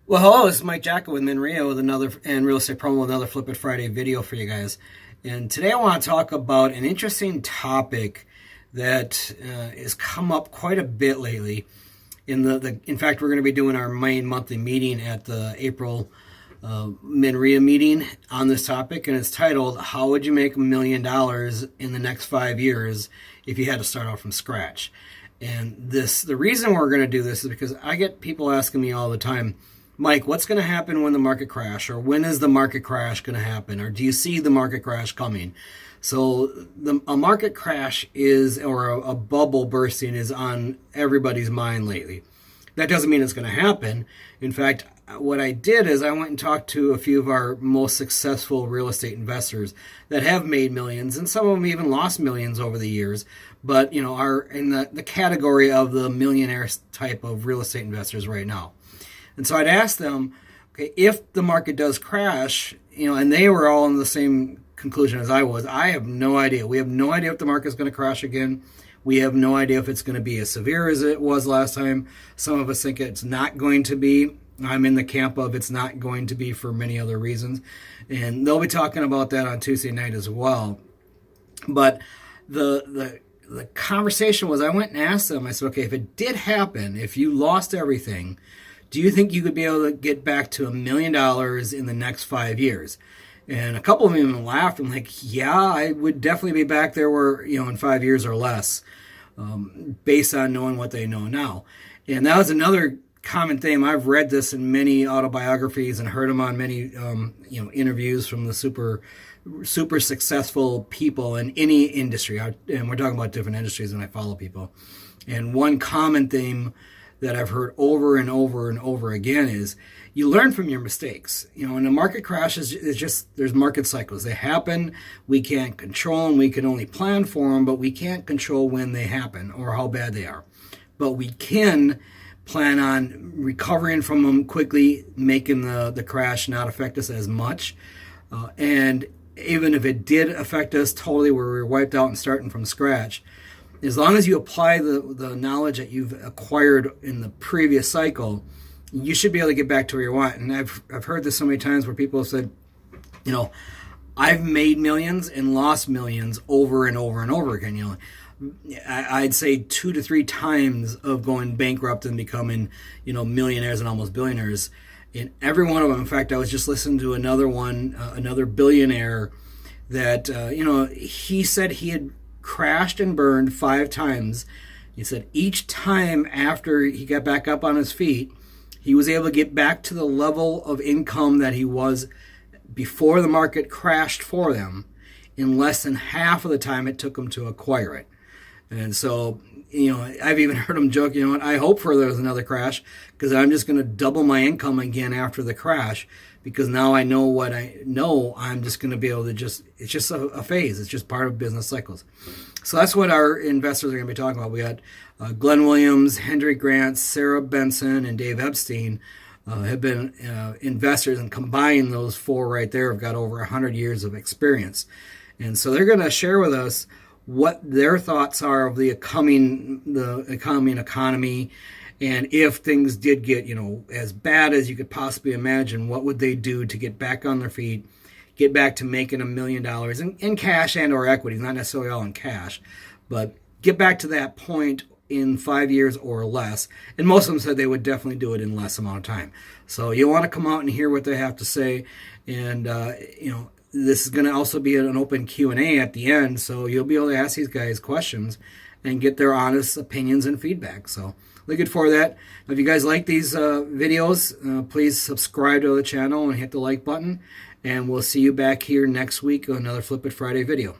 Well, hello, this is Mike Jacko with Minrio with another and Real Estate Promo with another Flip It Friday video for you guys. And today I want to talk about an interesting topic that has come up quite a bit lately. In fact, we're going to be doing our main monthly meeting at the April Minria meeting on this topic, and it's titled "How Would You Make $1,000,000 in the Next 5 Years If You Had to Start out from Scratch?" And the reason we're going to do this is because I get people asking me all the time, Mike, what's going to happen when the market crash? Or when is the market crash going to happen? Or do you see the market crash coming? So a market crash or a bubble bursting is on everybody's mind lately. That doesn't mean it's going to happen. In fact, what I did is I went and talked to a few of our most successful real estate investors that have made millions, and some of them even lost millions over the years, but are in the category of the millionaire type of real estate investors right now. And so I'd ask them, okay, if the market does crash, and they were all in the same conclusion as I was. I have no idea. We have no idea if the market's going to crash again. We have no idea if it's going to be as severe as it was last time. Some of us think it's not going to be. I'm in the camp of it's not going to be for many other reasons. And they'll be talking about that on Tuesday night as well. But the conversation was, I went and asked them, I said, okay, if it did happen, if you lost everything, do you think you could be able to get back to $1,000,000 in the next 5 years? And a couple of them even laughed. I'm like, yeah, I would definitely be back there where, in 5 years or less, based on knowing what they know now. And that was another common theme. I've read this in many autobiographies and heard them on many, interviews from the super successful people in any industry. And we're talking about different industries when I follow people. And one common theme that I've heard over and over and over again is you learn from your mistakes. And the market crashes, there's market cycles. They happen. We can't control them. We can only plan for them, but we can't control when they happen or how bad they are. But we can plan on recovering from them quickly, making the crash not affect us as much. And even if it did affect us totally, where we were wiped out and starting from scratch, as long as you apply the knowledge that you've acquired in the previous cycle, you should be able to get back to where you want. And I've heard this so many times where people have said, I've made millions and lost millions over and over and over again. I'd say 2 to 3 times of going bankrupt and becoming, millionaires and almost billionaires. In every one of them, in fact, I was just listening to another billionaire that, he said he had crashed and burned 5 times. He said each time after he got back up on his feet, he was able to get back to the level of income that he was before the market crashed for them in less than half of the time it took him to acquire it. And so, I've even heard him joke, I hope for there's another crash because I'm just going to double my income again after the crash, because now I know what I know. I'm just going to be able to it's just a phase. It's just part of business cycles. So that's what our investors are going to be talking about. We got Glenn Williams, Hendry Grant, Sarah Benson, and Dave Epstein have been investors, and combined those 4 right there have got over 100 years of experience. And so they're going to share with us what their thoughts are of the economy, and if things did get, as bad as you could possibly imagine, what would they do to get back on their feet, get back to making $1,000,000 in cash and or equities, not necessarily all in cash, but get back to that point in 5 years or less. And most of them said they would definitely do it in less amount of time. So you want to come out and hear what they have to say. And, this is going to also be an open Q&A at the end, so you'll be able to ask these guys questions and get their honest opinions and feedback. So looking for that. If you guys like these videos, please subscribe to the channel and hit the like button. And we'll see you back here next week on another Flip It Friday video.